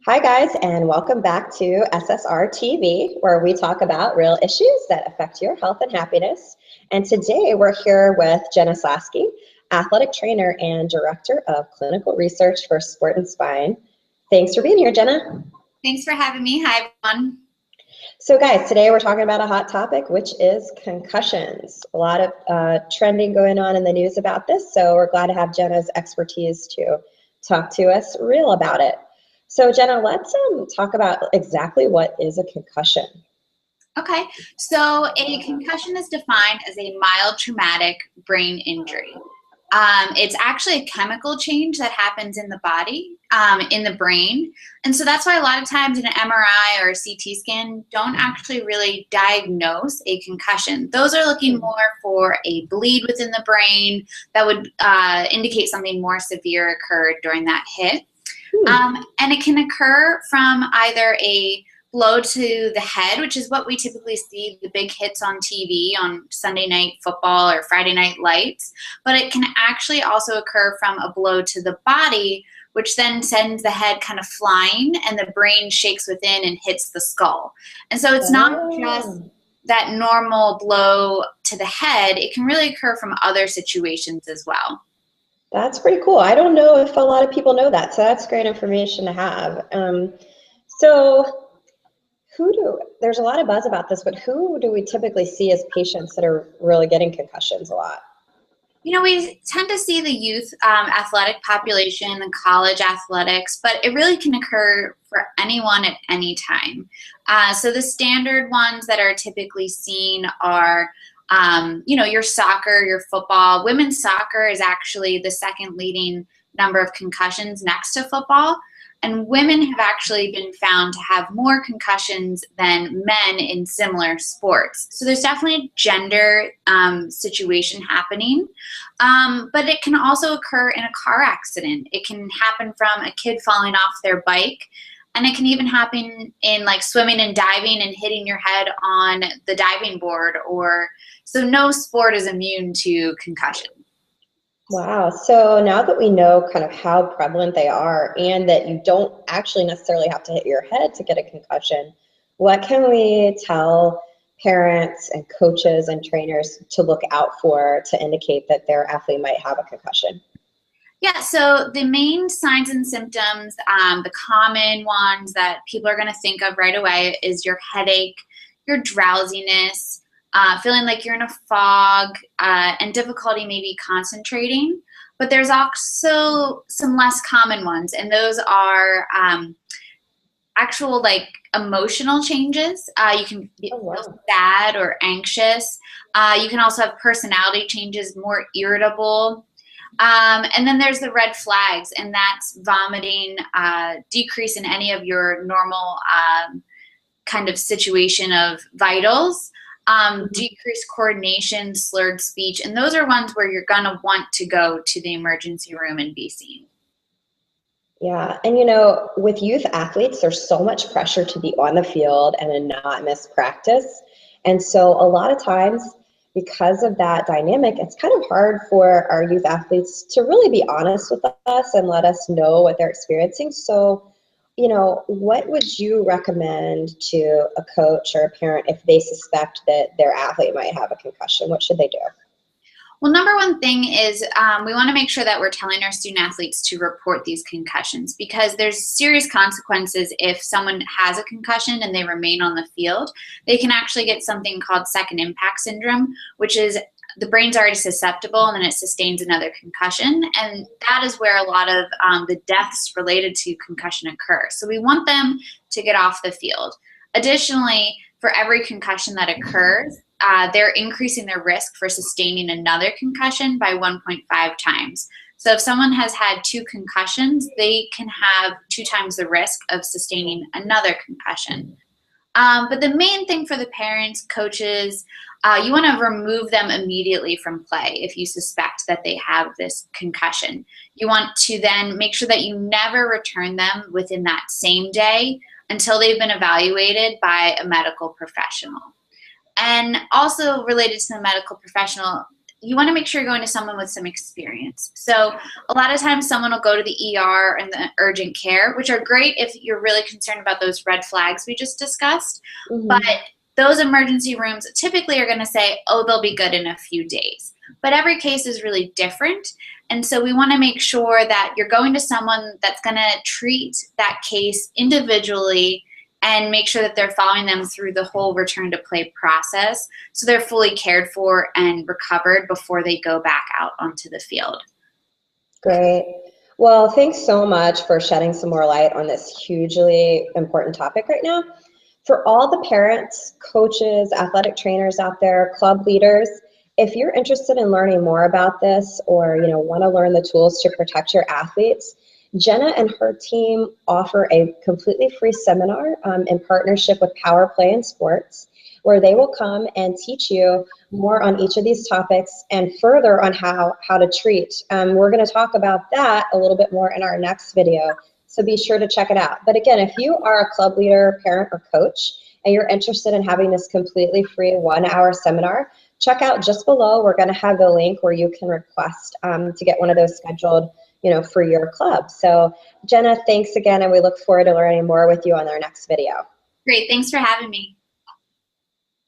Hi, guys, and welcome back to SSR TV, where we talk about real issues that affect your health and happiness. And today we're here with Jena Slaski, athletic trainer and director of clinical research for Sport and Spine. Thanks for being here, Jena. Thanks for having me. Hi, everyone. So, guys, today we're talking about a hot topic, which is concussions. A lot of trending going on in the news about this, so we're glad to have Jena's expertise to talk to us real about it. So, Jena, let's talk about exactly what is a concussion. Okay, so a concussion is defined as a mild traumatic brain injury. It's actually a chemical change that happens in the body, in the brain. And so that's why a lot of times an MRI or a CT scan don't actually really diagnose a concussion. Those are looking more for a bleed within the brain that would indicate something more severe occurred during that hit. And it can occur from either a blow to the head, which is what we typically see, the big hits on TV on Sunday night football or Friday night lights. But it can actually also occur from a blow to the body, which then sends the head kind of flying and the brain shakes within and hits the skull. And so it's not just that normal blow to the head. It can really occur from other situations as well. That's pretty cool. I don't know if a lot of people know that, so that's great information to have. There's a lot of buzz about this, but who do we typically see as patients that are really getting concussions a lot? You know, we tend to see the youth athletic population and college athletics, but it really can occur for anyone at any time. So the standard ones that are typically seen are your soccer, your football. Women's soccer is actually the second leading number of concussions next to football. And women have actually been found to have more concussions than men in similar sports. So there's definitely a gender situation happening. But it can also occur in a car accident. It can happen from a kid falling off their bike. And it can even happen in like swimming and diving and hitting your head on the diving board. So no sport is immune to concussion. Wow. So now that we know kind of how prevalent they are and that you don't actually necessarily have to hit your head to get a concussion, what can we tell parents and coaches and trainers to look out for to indicate that their athlete might have a concussion? Yeah, so the main signs and symptoms, the common ones that people are going to think of right away is your headache, your drowsiness, feeling like you're in a fog, and difficulty maybe concentrating. But there's also some less common ones, and those are actual like emotional changes. You can feel sad or anxious. You can also have personality changes, more irritable. And then there's the red flags, and that's vomiting, decrease in any of your normal kind of situation of vitals, decreased coordination, slurred speech, and those are ones where you're going to want to go to the emergency room and be seen. Yeah, and with youth athletes, there's so much pressure to be on the field and not miss practice. And so a lot of times, because of that dynamic, it's kind of hard for our youth athletes to really be honest with us and let us know what they're experiencing. So, what would you recommend to a coach or a parent if they suspect that their athlete might have a concussion? What should they do? Well, number one thing is we want to make sure that we're telling our student athletes to report these concussions, because there's serious consequences if someone has a concussion and they remain on the field. They can actually get something called second impact syndrome, which is the brain's already susceptible and then it sustains another concussion. And that is where a lot of the deaths related to concussion occur. So we want them to get off the field. Additionally, for every concussion that occurs, they're increasing their risk for sustaining another concussion by 1.5 times. So if someone has had 2 concussions, they can have 2 times the risk of sustaining another concussion. But the main thing for the parents, coaches, you want to remove them immediately from play if you suspect that they have this concussion. You want to then make sure that you never return them within that same day until they've been evaluated by a medical professional. And also related to the medical professional, you want to make sure you're going to someone with some experience. So a lot of times someone will go to the ER and the urgent care, which are great if you're really concerned about those red flags we just discussed. But those emergency rooms typically are going to say, oh, they'll be good in a few days. But every case is really different. And so we want to make sure that you're going to someone that's going to treat that case individually and make sure that they're following them through the whole return to play process so they're fully cared for and recovered before they go back out onto the field. Great. Well, thanks so much for shedding some more light on this hugely important topic right now. For all the parents, coaches, athletic trainers out there, club leaders, if you're interested in learning more about this or want to learn the tools to protect your athletes, Jena and her team offer a completely free seminar in partnership with Power Play in Sports, where they will come and teach you more on each of these topics and further on how to treat. We're going to talk about that a little bit more in our next video, so be sure to check it out. But again, if you are a club leader, parent, or coach, and you're interested in having this completely free 1-hour seminar, check out just below. We're going to have the link where you can request to get one of those scheduled for your club. So Jena, thanks again, and we look forward to learning more with you on our next video. Great, thanks for having me.